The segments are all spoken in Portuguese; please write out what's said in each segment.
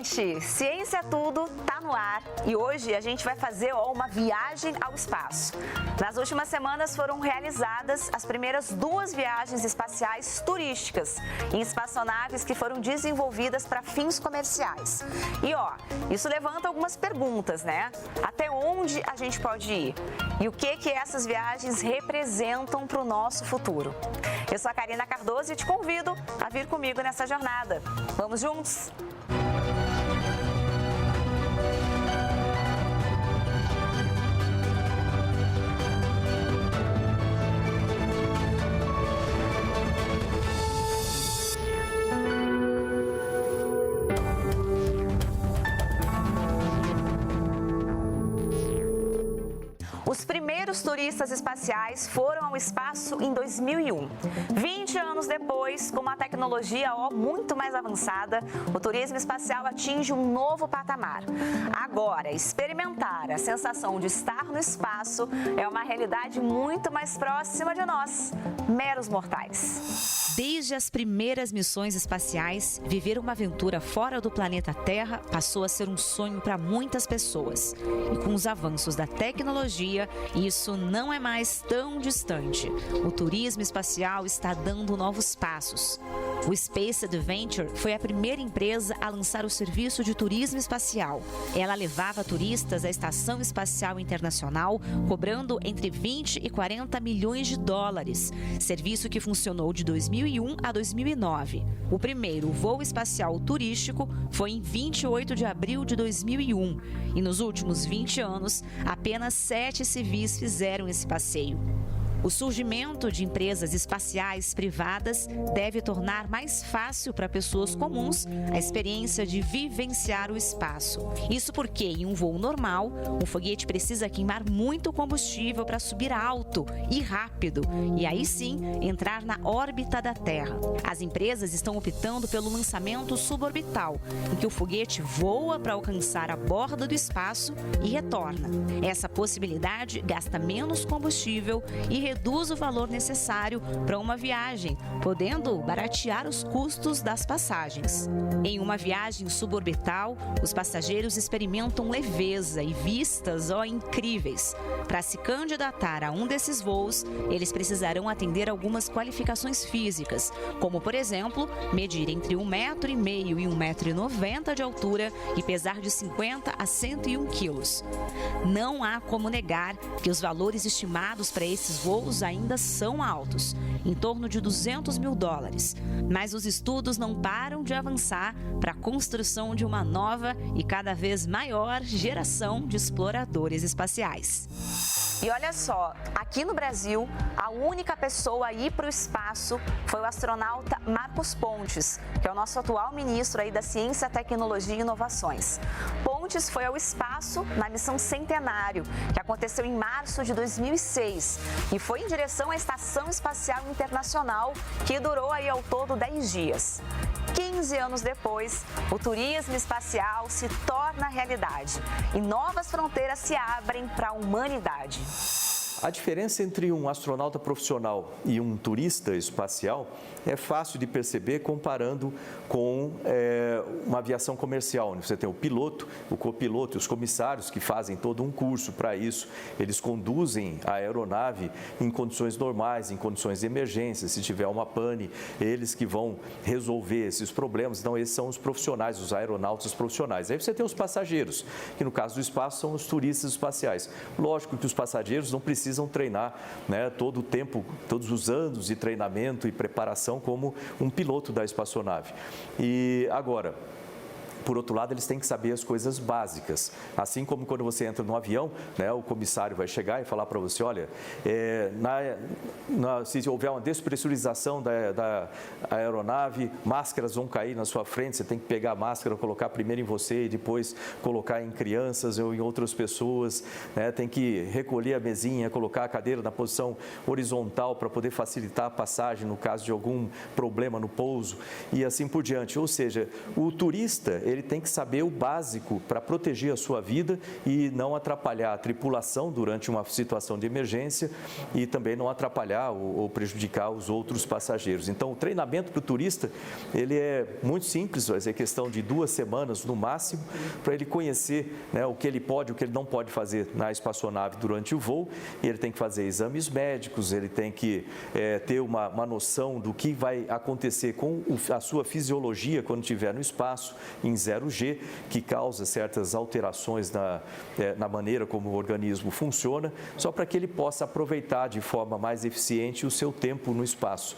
gente! Ciência Tudo tá no ar e hoje a gente vai fazer uma viagem ao espaço. Nas últimas semanas foram realizadas as primeiras 2 viagens espaciais turísticas em espaçonaves que foram desenvolvidas para fins comerciais. E isso levanta algumas perguntas, né? Até onde a gente pode ir? E o que essas viagens representam para o nosso futuro? Eu sou a Karina Cardoso e te convido a vir comigo nessa jornada. Vamos juntos? Os primeiros turistas espaciais foram ao espaço em 2001. 20 anos depois, com uma tecnologia muito mais avançada, o turismo espacial atinge um novo patamar. Agora, experimentar a sensação de estar no espaço é uma realidade muito mais próxima de nós, meros mortais. Desde as primeiras missões espaciais, viver uma aventura fora do planeta Terra passou a ser um sonho para muitas pessoas. E com os avanços da tecnologia, isso não é mais tão distante. O turismo espacial está dando novos passos. O Space Adventure foi a primeira empresa a lançar o serviço de turismo espacial. Ela levava turistas à Estação Espacial Internacional, cobrando entre 20 e 40 milhões de dólares. Serviço que funcionou de 2001 a 2009. O primeiro voo espacial turístico foi em 28 de abril de 2001. E nos últimos 20 anos, apenas 7 civis fizeram esse passeio. O surgimento de empresas espaciais privadas deve tornar mais fácil para pessoas comuns a experiência de vivenciar o espaço. Isso porque, em um voo normal, um foguete precisa queimar muito combustível para subir alto e rápido, e aí sim entrar na órbita da Terra. As empresas estão optando pelo lançamento suborbital, em que o foguete voa para alcançar a borda do espaço e retorna. Essa possibilidade gasta menos combustível e reduz o valor necessário para uma viagem, podendo baratear os custos das passagens. Em uma viagem suborbital, os passageiros experimentam leveza e vistas incríveis. Para se candidatar a um desses voos, eles precisarão atender algumas qualificações físicas, como, por exemplo, medir entre 1,5 metro e 1,90 metro de altura e pesar de 50 a 101 quilos. Não há como negar que os valores estimados para esses voos ainda são altos, em torno de 200 mil dólares. Mas os estudos não param de avançar para a construção de uma nova e cada vez maior geração de exploradores espaciais. E olha só, aqui no Brasil, a única pessoa a ir para o espaço foi o astronauta Marcos Pontes, que é o nosso atual ministro aí da Ciência, Tecnologia e Inovações. Pontes foi ao espaço na missão Centenário, que aconteceu em março de 2006, e foi em direção à Estação Espacial Internacional, que durou aí ao todo 10 dias. 15 anos depois, o turismo espacial se torna realidade e novas fronteiras se abrem para a humanidade. A diferença entre um astronauta profissional e um turista espacial é fácil de perceber comparando com uma aviação comercial, onde você tem o piloto, o copiloto e os comissários que fazem todo um curso para isso. Eles conduzem a aeronave em condições normais, em condições de emergência, se tiver uma pane, eles que vão resolver esses problemas. Então, esses são os profissionais, os aeronautas profissionais. Aí você tem os passageiros, que no caso do espaço são os turistas espaciais. Lógico que os passageiros não precisam treinar, né, todo o tempo, todos os anos de treinamento e preparação como um piloto da espaçonave. E agora, por outro lado, eles têm que saber as coisas básicas. Assim como quando você entra no avião, né, o comissário vai chegar e falar para você, olha, se houver uma despressurização da aeronave, máscaras vão cair na sua frente, você tem que pegar a máscara, colocar primeiro em você e depois colocar em crianças ou em outras pessoas, né, tem que recolher a mesinha, colocar a cadeira na posição horizontal para poder facilitar a passagem no caso de algum problema no pouso e assim por diante. Ou seja, o turista, ele tem que saber o básico para proteger a sua vida e não atrapalhar a tripulação durante uma situação de emergência e também não atrapalhar ou prejudicar os outros passageiros. Então, o treinamento para o turista, ele é muito simples, vai ser questão de 2 semanas no máximo, para ele conhecer, né, o que ele pode, o que ele não pode fazer na espaçonave durante o voo. Ele tem que fazer exames médicos, ele tem que ter uma noção do que vai acontecer com a sua fisiologia quando estiver no espaço, em 0G, que causa certas alterações na maneira como o organismo funciona, só para que ele possa aproveitar de forma mais eficiente o seu tempo no espaço.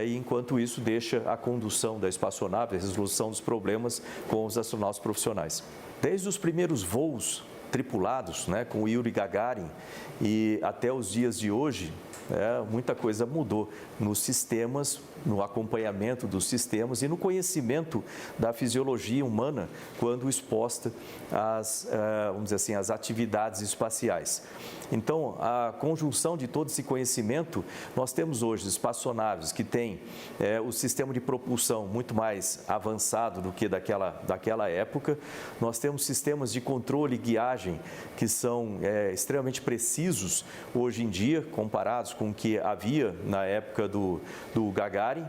E enquanto isso, deixa a condução da espaçonave, a resolução dos problemas com os astronautas profissionais. Desde os primeiros voos tripulados, né, com o Yuri Gagarin e até os dias de hoje, muita coisa mudou nos sistemas, no acompanhamento dos sistemas e no conhecimento da fisiologia humana quando exposta às, vamos dizer assim, às atividades espaciais. Então, a conjunção de todo esse conhecimento, nós temos hoje espaçonaves que têm o sistema de propulsão muito mais avançado do que daquela época. Nós temos sistemas de controle e guiagem que são extremamente precisos hoje em dia, comparados com o que havia na época do Gagarin.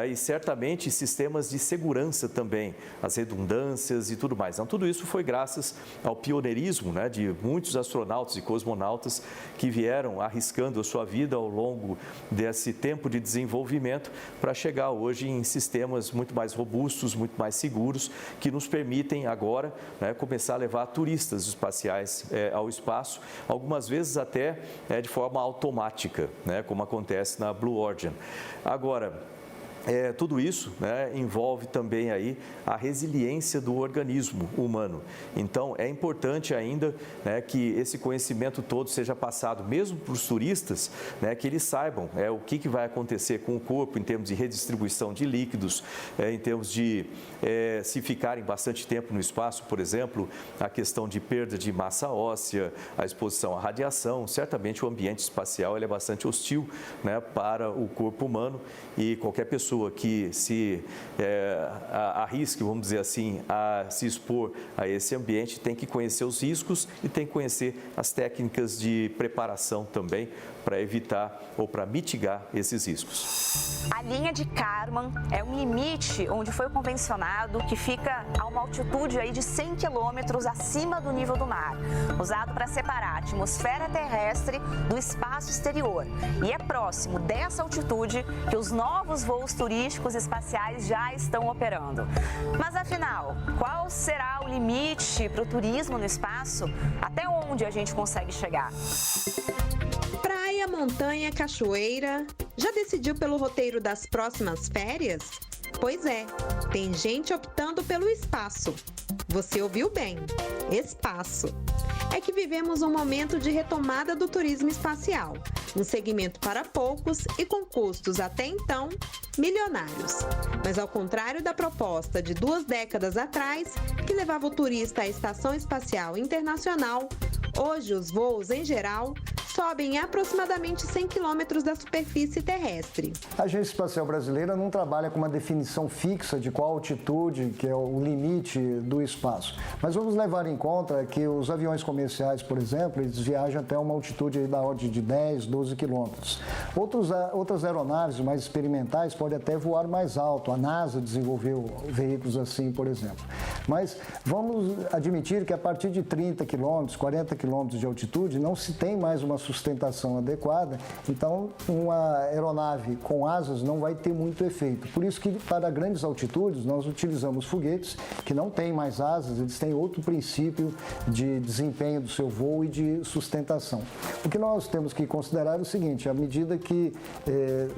E certamente sistemas de segurança também, as redundâncias e tudo mais. Então, tudo isso foi graças ao pioneirismo, né, de muitos astronautas e cosmonautas que vieram arriscando a sua vida ao longo desse tempo de desenvolvimento para chegar hoje em sistemas muito mais robustos, muito mais seguros, que nos permitem agora, né, começar a levar turistas espaciais ao espaço, algumas vezes até de forma automática, né, como acontece na Blue Origin. Agora, tudo isso, né, envolve também aí a resiliência do organismo humano. Então, é importante ainda, né, que esse conhecimento todo seja passado, mesmo para os turistas, né, que eles saibam o que vai acontecer com o corpo em termos de redistribuição de líquidos, em termos de se ficarem bastante tempo no espaço, por exemplo, a questão de perda de massa óssea, a exposição à radiação. Certamente o ambiente espacial ele é bastante hostil, né, para o corpo humano e qualquer pessoa que se arrisque, vamos dizer assim, a se expor a esse ambiente tem que conhecer os riscos e tem que conhecer as técnicas de preparação também para evitar ou para mitigar esses riscos. A linha de Kármán é um limite onde foi convencionado que fica a uma altitude aí de 100 quilômetros acima do nível do mar, usado para separar a atmosfera terrestre do espaço exterior. E é próximo dessa altitude que os novos voos turísticos espaciais já estão operando. Mas afinal, qual será o limite para o turismo no espaço? Até onde a gente consegue chegar? Praia, montanha, cachoeira. Já decidiu pelo roteiro das próximas férias? Pois é, tem gente optando pelo espaço. Você ouviu bem, espaço. É que vivemos um momento de retomada do turismo espacial, um segmento para poucos e com custos até então milionários. Mas ao contrário da proposta de 2 décadas atrás, que levava o turista à Estação Espacial Internacional, hoje os voos, em geral, sobem aproximadamente 100 quilômetros da superfície terrestre. A Agência Espacial Brasileira não trabalha com uma definição fixa de qual altitude que é o limite do espaço. Mas vamos levar em conta que os aviões comerciais, por exemplo, eles viajam até uma altitude da ordem de 10, 12 quilômetros. Outras aeronaves mais experimentais podem até voar mais alto. A NASA desenvolveu veículos assim, por exemplo. Mas vamos admitir que a partir de 30 quilômetros, 40 quilômetros de altitude, não se tem mais uma sustentação adequada, então uma aeronave com asas não vai ter muito efeito. Por isso que para grandes altitudes nós utilizamos foguetes que não têm mais asas, eles têm outro princípio de desempenho do seu voo e de sustentação. O que nós temos que considerar é o seguinte: à medida que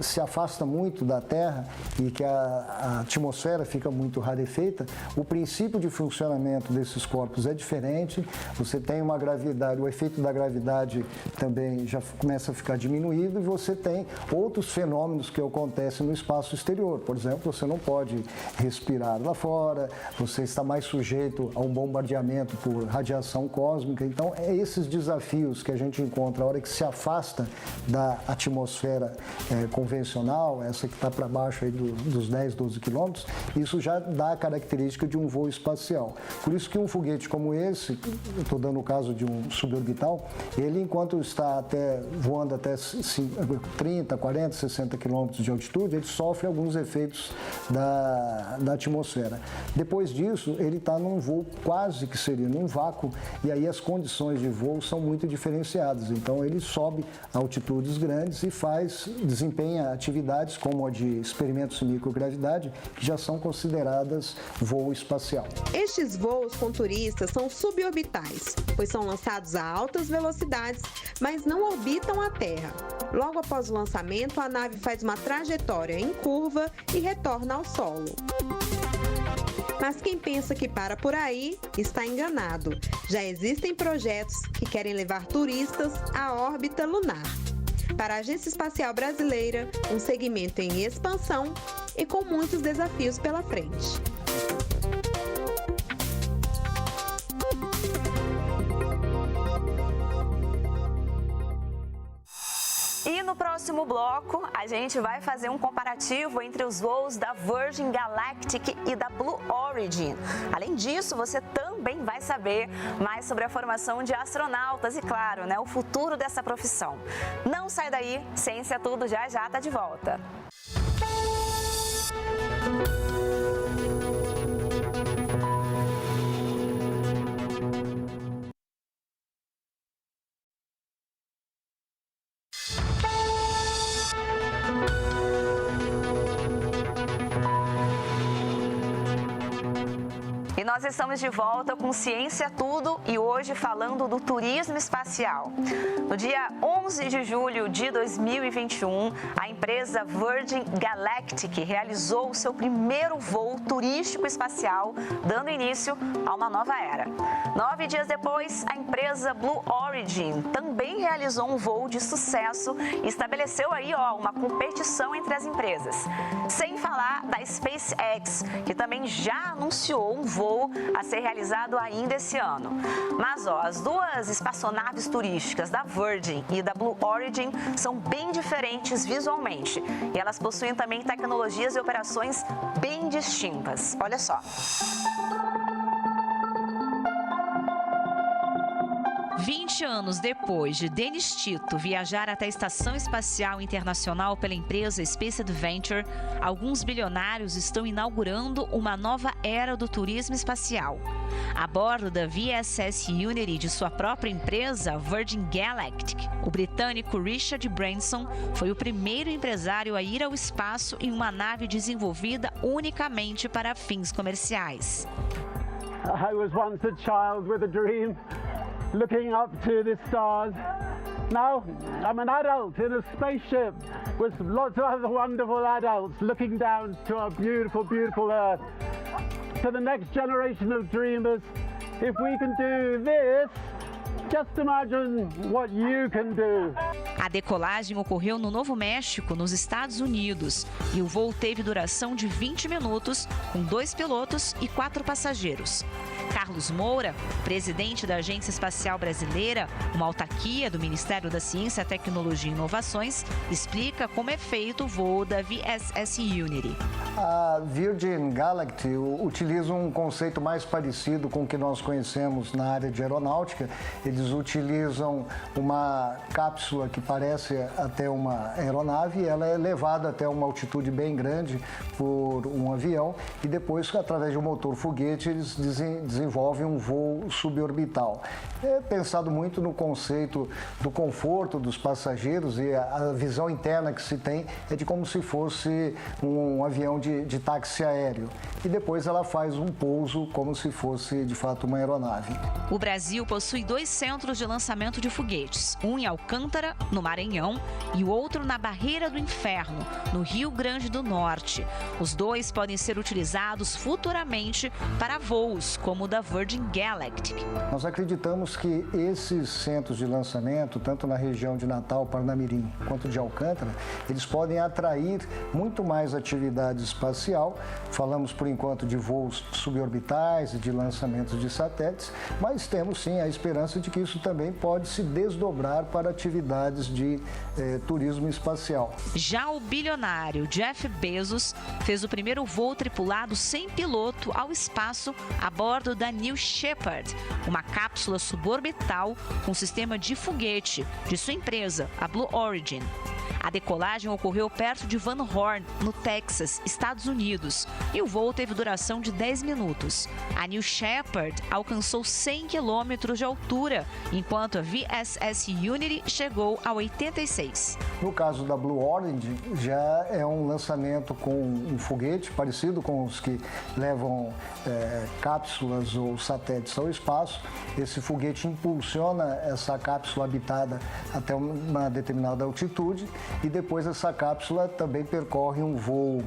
se afasta muito da Terra e que a atmosfera fica muito rarefeita, o princípio de funcionamento desses corpos é diferente, você tem uma gravidade, o efeito da gravidade também já começa a ficar diminuído e você tem outros fenômenos que acontecem no espaço exterior. Por exemplo, você não pode respirar lá fora, você está mais sujeito a um bombardeamento por radiação cósmica. Então, é esses desafios que a gente encontra a hora que se afasta da atmosfera convencional, essa que está para baixo aí dos 10, 12 quilômetros, isso já dá a característica de um voo espacial espacial. Por isso que um foguete como esse, eu estou dando o caso de um suborbital, ele enquanto está voando até 30, 40, 60 quilômetros de altitude, ele sofre alguns efeitos da atmosfera. Depois disso, ele está num voo quase que seria num vácuo, e aí as condições de voo são muito diferenciadas. Então ele sobe a altitudes grandes e desempenha atividades como a de experimentos de microgravidade, que já são consideradas voo espacial. Estes voos com turistas são suborbitais, pois são lançados a altas velocidades, mas não orbitam a Terra. Logo após o lançamento, a nave faz uma trajetória em curva e retorna ao solo. Mas quem pensa que para por aí está enganado. Já existem projetos que querem levar turistas à órbita lunar. Para a Agência Espacial Brasileira, um segmento em expansão e com muitos desafios pela frente. E no próximo bloco, a gente vai fazer um comparativo entre os voos da Virgin Galactic e da Blue Origin. Além disso, você também vai saber mais sobre a formação de astronautas e, claro, o futuro dessa profissão. Não sai daí, Ciência Tudo já está de volta. Nós estamos de volta com Ciência Tudo e hoje falando do turismo espacial. No dia 11 de julho de 2021, a empresa Virgin Galactic realizou o seu primeiro voo turístico espacial, dando início a uma nova era. 9 dias depois, a empresa Blue Origin também realizou um voo de sucesso e estabeleceu aí uma competição entre as empresas. Sem falar da SpaceX, que também já anunciou um voo a ser realizado ainda esse ano. Mas as duas espaçonaves turísticas da Virgin e da Blue Origin são bem diferentes visualmente e elas possuem também tecnologias e operações bem distintas. Olha só. 20 anos depois de Dennis Tito viajar até a Estação Espacial Internacional pela empresa Space Adventure, alguns bilionários estão inaugurando uma nova era do turismo espacial. A bordo da VSS Unity de sua própria empresa, Virgin Galactic, o britânico Richard Branson foi o primeiro empresário a ir ao espaço em uma nave desenvolvida unicamente para fins comerciais. I was once a child with a dream. Looking up to the stars. Now I'm an adult in a spaceship with lots of other wonderful adults looking down to our beautiful, beautiful Earth. To the next generation of dreamers, if we can do this, just imagine what you can do. A decolagem ocorreu no Novo México, nos Estados Unidos, e o voo teve duração de 20 minutos, com 2 pilotos e 4 passageiros. Carlos Moura, presidente da Agência Espacial Brasileira, uma autarquia do Ministério da Ciência, Tecnologia e Inovações, explica como é feito o voo da VSS Unity. A Virgin Galactic utiliza um conceito mais parecido com o que nós conhecemos na área de aeronáutica. Eles utilizam uma cápsula que parece até uma aeronave, e ela é levada até uma altitude bem grande por um avião e depois, através de um motor foguete, eles desenvolvem um voo suborbital. É pensado muito no conceito do conforto dos passageiros, e a visão interna que se tem é de como se fosse um avião de táxi aéreo. E depois ela faz um pouso como se fosse, de fato, uma aeronave. O Brasil possui 2 centros de lançamento de foguetes, um em Alcântara, no Maranhão, e o outro na Barreira do Inferno, no Rio Grande do Norte. Os 2 podem ser utilizados futuramente para voos como ramo da Virgin Galactic. Nós acreditamos que esses centros de lançamento, tanto na região de Natal, Parnamirim, quanto de Alcântara, eles podem atrair muito mais atividade espacial. Falamos, por enquanto, de voos suborbitais e de lançamentos de satélites, mas temos, sim, a esperança de que isso também pode se desdobrar para atividades de turismo espacial. Já o bilionário Jeff Bezos fez o primeiro voo tripulado sem piloto ao espaço a bordo da New Shepard, uma cápsula suborbital com sistema de foguete de sua empresa, a Blue Origin. A decolagem ocorreu perto de Van Horn, no Texas, Estados Unidos, e o voo teve duração de 10 minutos. A New Shepard alcançou 100 quilômetros de altura, enquanto a VSS Unity chegou a 86. No caso da Blue Origin, já é um lançamento com um foguete parecido com os que levam cápsulas ou satélites ao espaço. Esse foguete impulsiona essa cápsula habitada até uma determinada altitude e depois essa cápsula também percorre um voo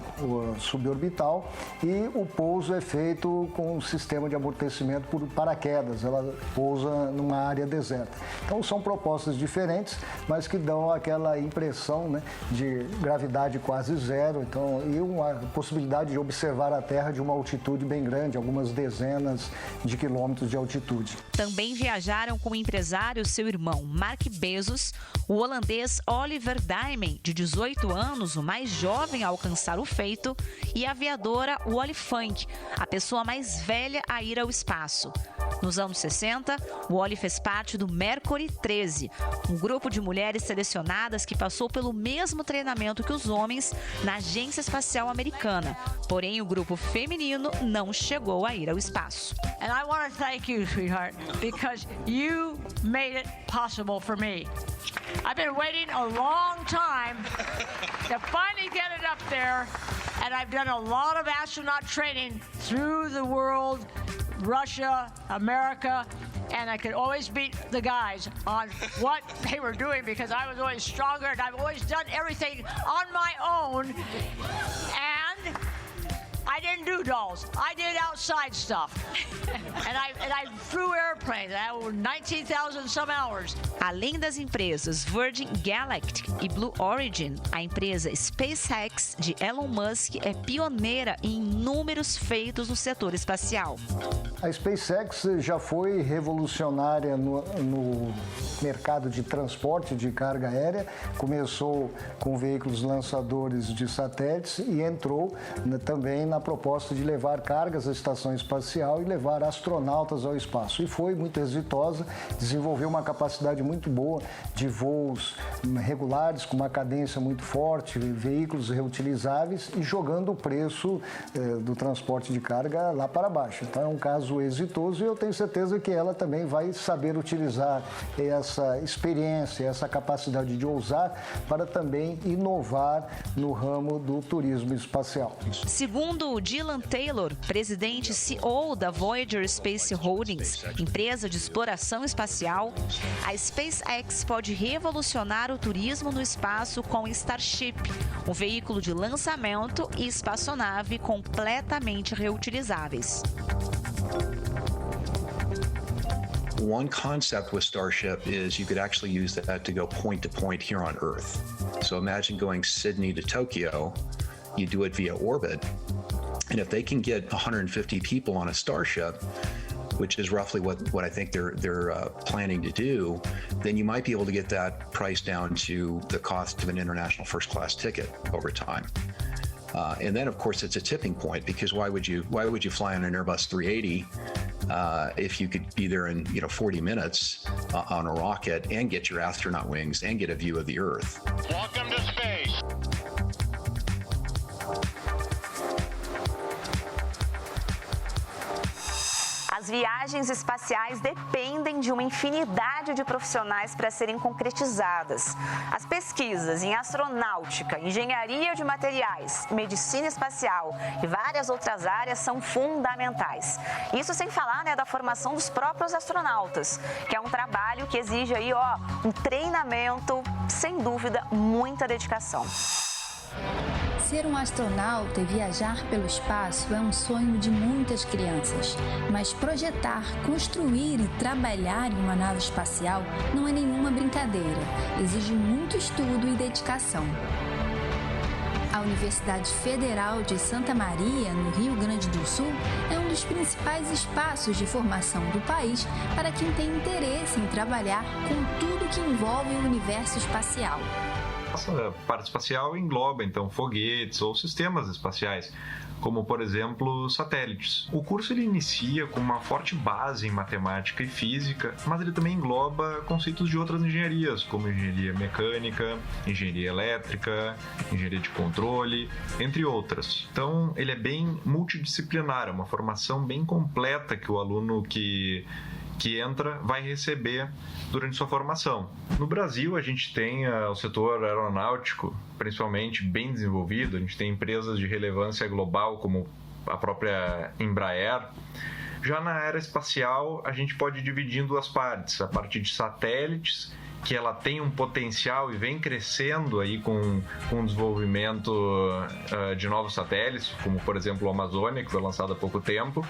suborbital e o pouso é feito com um sistema de amortecimento por paraquedas. Ela pousa numa área deserta. Então são propostas diferentes, mas que dão aquela impressão, né, de gravidade quase zero, então, e uma possibilidade de observar a Terra de uma altitude bem grande, algumas dezenas de quilômetros de altitude. Também viajaram com o empresário seu irmão Mark Bezos, o holandês Oliver Dayman, de 18 anos, o mais jovem a alcançar o feito, e a aviadora Wally Funk, a pessoa mais velha a ir ao espaço. Nos anos 60, Wally fez parte do Mercury 13, um grupo de mulheres selecionadas que passou pelo mesmo treinamento que os homens na Agência Espacial Americana. Porém, o grupo feminino não chegou a ir ao espaço. And I want to thank you, sweetheart, because you made it possible for me. I've been waiting a long time to finally get it up there, and I've done a lot of astronaut training through the world, Russia, America, and I could always beat the guys on what they were doing because I was always stronger and I've always done everything on my own. And I didn't do dolls. I did outside stuff. and I flew airplanes. I had 19,000 some hours. Além das empresas Virgin Galactic e Blue Origin, a empresa SpaceX de Elon Musk é pioneira em inúmeros feitos no setor espacial. A SpaceX já foi revolucionária no mercado de transporte de carga aérea. Começou com veículos lançadores de satélites e entrou também na proposta de levar cargas à estação espacial e levar astronautas ao espaço. E foi muito exitosa, desenvolveu uma capacidade muito boa de voos regulares, com uma cadência muito forte, veículos reutilizáveis e jogando o preço do transporte de carga lá para baixo. Então é um caso exitoso e eu tenho certeza que ela também vai saber utilizar essa experiência, essa capacidade de ousar para também inovar no ramo do turismo espacial. Segundo Dylan Taylor, presidente e CEO da Voyager Space Holdings, empresa de exploração espacial, a SpaceX pode revolucionar o turismo no espaço com Starship, um veículo de lançamento e espaçonave completamente reutilizáveis. One concept with Starship is you could actually use that to go point to point here on Earth. So imagine going Sydney to Tokyo, you do it via orbit, and if they can get 150 people on a Starship, which is roughly what I think they're planning to do, then you might be able to get that price down to the cost of an international first-class ticket over time. And then, of course, it's a tipping point because why would you fly on an Airbus 380 if you could be there in 40 minutes on a rocket and get your astronaut wings and get a view of the Earth? Welcome to space. As viagens espaciais dependem de uma infinidade de profissionais para serem concretizadas. As pesquisas em astronáutica, engenharia de materiais, medicina espacial e várias outras áreas são fundamentais. Isso sem falar, da formação dos próprios astronautas, que é um trabalho que exige aí, um treinamento, sem dúvida, muita dedicação. Ser um astronauta e viajar pelo espaço é um sonho de muitas crianças. Mas projetar, construir e trabalhar em uma nave espacial não é nenhuma brincadeira. Exige muito estudo e dedicação. A Universidade Federal de Santa Maria, no Rio Grande do Sul, é um dos principais espaços de formação do país para quem tem interesse em trabalhar com tudo que envolve o universo espacial. Essa parte espacial engloba, então, foguetes ou sistemas espaciais, como, por exemplo, satélites. O curso ele inicia com uma forte base em matemática e física, mas ele também engloba conceitos de outras engenharias, como engenharia mecânica, engenharia elétrica, engenharia de controle, entre outras. Então, ele é bem multidisciplinar, é uma formação bem completa que o aluno que entra vai receber durante sua formação. No Brasil, a gente tem o setor aeronáutico, principalmente, bem desenvolvido. A gente tem empresas de relevância global, como a própria Embraer. Já na aeroespacial, a gente pode dividir em duas partes. A parte de satélites, que ela tem um potencial e vem crescendo aí com o desenvolvimento de novos satélites, como por exemplo o Amazônia, que foi lançado há pouco tempo.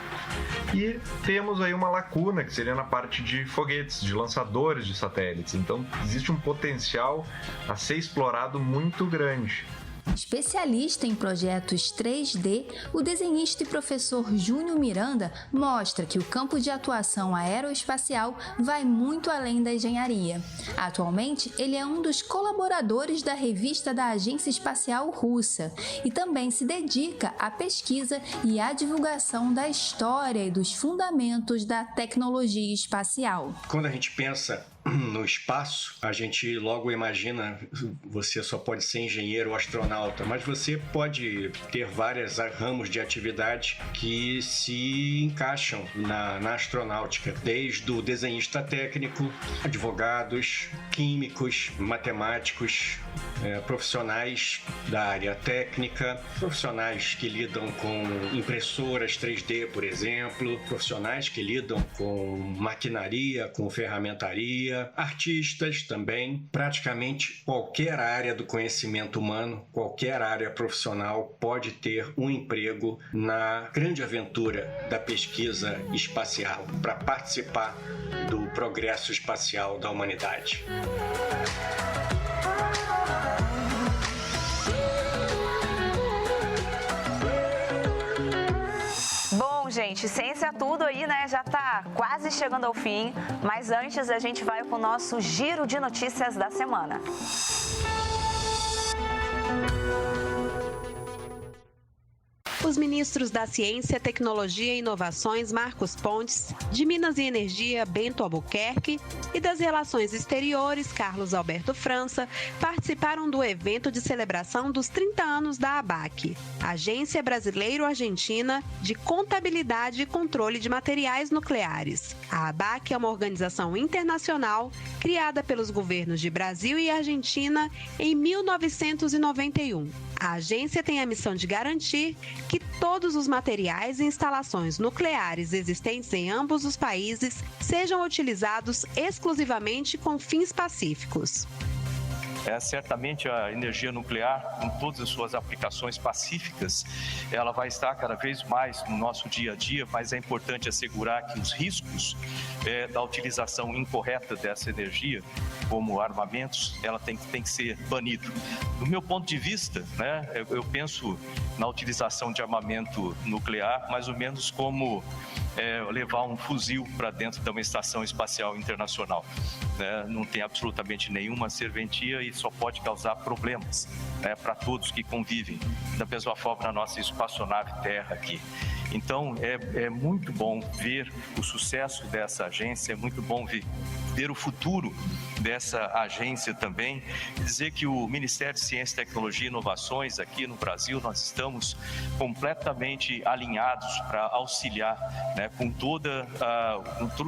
E temos aí uma lacuna, que seria na parte de foguetes, de lançadores de satélites. Então existe um potencial a ser explorado muito grande. Especialista em projetos 3D, o desenhista e professor Júnior Miranda mostra que o campo de atuação aeroespacial vai muito além da engenharia. Atualmente, ele é um dos colaboradores da revista da Agência Espacial Russa e também se dedica à pesquisa e à divulgação da história e dos fundamentos da tecnologia espacial. Quando a gente pensa no espaço, a gente logo imagina, você só pode ser engenheiro ou astronauta, mas você pode ter vários ramos de atividade que se encaixam na astronáutica, desde o desenhista técnico, advogados, químicos, matemáticos, profissionais da área técnica, profissionais que lidam com impressoras 3D, por exemplo, profissionais que lidam com maquinaria, com ferramentaria, artistas também. Praticamente qualquer área do conhecimento humano, qualquer área profissional pode ter um emprego na grande aventura da pesquisa espacial, para participar do progresso espacial da humanidade. Bom, gente, ciência tudo aí, né? Já tá quase chegando ao fim, mas antes a gente vai com o nosso giro de notícias da semana. Os ministros da Ciência, Tecnologia e Inovações, Marcos Pontes, de Minas e Energia, Bento Albuquerque, e das Relações Exteriores, Carlos Alberto França, participaram do evento de celebração dos 30 anos da ABAC, Agência Brasileiro-Argentina de Contabilidade e Controle de Materiais Nucleares. A ABAC é uma organização internacional criada pelos governos de Brasil e Argentina em 1991. A agência tem a missão de garantir que todos os materiais e instalações nucleares existentes em ambos os países sejam utilizados exclusivamente com fins pacíficos. Certamente a energia nuclear, com todas as suas aplicações pacíficas, ela vai estar cada vez mais no nosso dia a dia, mas é importante assegurar que os riscos da utilização incorreta dessa energia, como armamentos, ela tem que ser banido. Do meu ponto de vista, né, eu penso na utilização de armamento nuclear mais ou menos como levar um fuzil para dentro de uma estação espacial internacional. Né? Não tem absolutamente nenhuma serventia e só pode causar problemas, né, para todos que convivem. Da mesma forma na nossa espaçonave Terra aqui. Então, é muito bom ver o sucesso dessa agência, é muito bom ver o futuro dessa agência também. Dizer que o Ministério de Ciência, Tecnologia e Inovações aqui no Brasil, nós estamos completamente alinhados para auxiliar, né, com tudo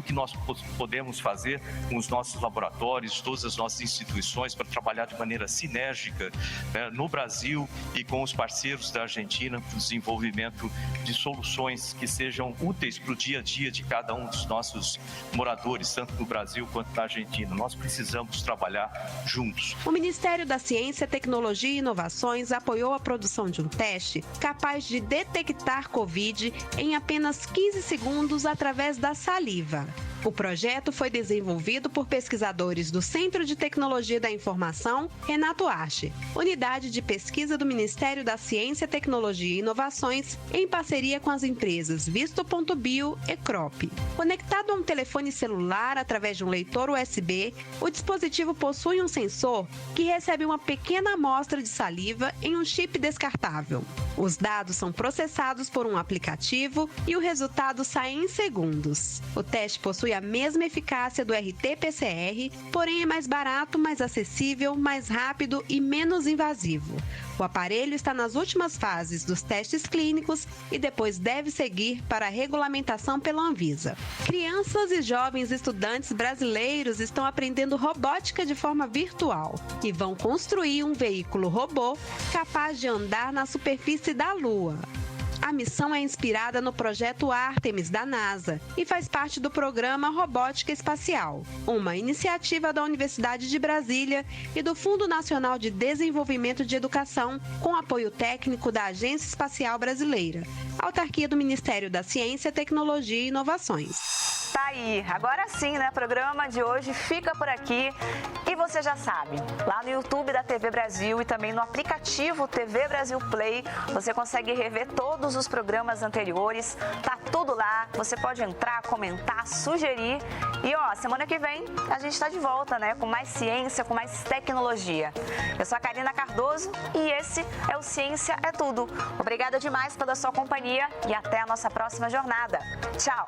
que nós podemos fazer com os nossos laboratórios, todas as nossas instituições, para trabalhar de maneira sinérgica, né, no Brasil e com os parceiros da Argentina para o desenvolvimento de soluções que sejam úteis para o dia a dia de cada um dos nossos moradores, tanto no Brasil quanto quanto na Argentina. Nós precisamos trabalhar juntos. O Ministério da Ciência, Tecnologia e Inovações apoiou a produção de um teste capaz de detectar Covid em apenas 15 segundos através da saliva. O projeto foi desenvolvido por pesquisadores do Centro de Tecnologia da Informação, Renato Arche, unidade de pesquisa do Ministério da Ciência, Tecnologia e Inovações, em parceria com as empresas Visto.bio e Crop. Conectado a um telefone celular através de um leitor USB, o dispositivo possui um sensor que recebe uma pequena amostra de saliva em um chip descartável. Os dados são processados por um aplicativo e o resultado sai em segundos. O teste possui a mesma eficácia do RT-PCR, porém é mais barato, mais acessível, mais rápido e menos invasivo. O aparelho está nas últimas fases dos testes clínicos e depois deve seguir para a regulamentação pela Anvisa. Crianças e jovens estudantes brasileiros estão aprendendo robótica de forma virtual e vão construir um veículo robô capaz de andar na superfície da Lua. A missão é inspirada no projeto Artemis da NASA e faz parte do programa Robótica Espacial, uma iniciativa da Universidade de Brasília e do Fundo Nacional de Desenvolvimento de Educação, com apoio técnico da Agência Espacial Brasileira, autarquia do Ministério da Ciência, Tecnologia e Inovações. Tá aí, agora sim, né? O programa de hoje fica por aqui e você já sabe, lá no YouTube da TV Brasil e também no aplicativo TV Brasil Play, você consegue rever todos os programas anteriores, tá tudo lá, você pode entrar, comentar, sugerir e ó, semana que vem a gente tá de volta, né? Com mais ciência, com mais tecnologia. Eu sou a Karina Cardoso e esse é o Ciência é Tudo. Obrigada demais pela sua companhia e até a nossa próxima jornada. Tchau!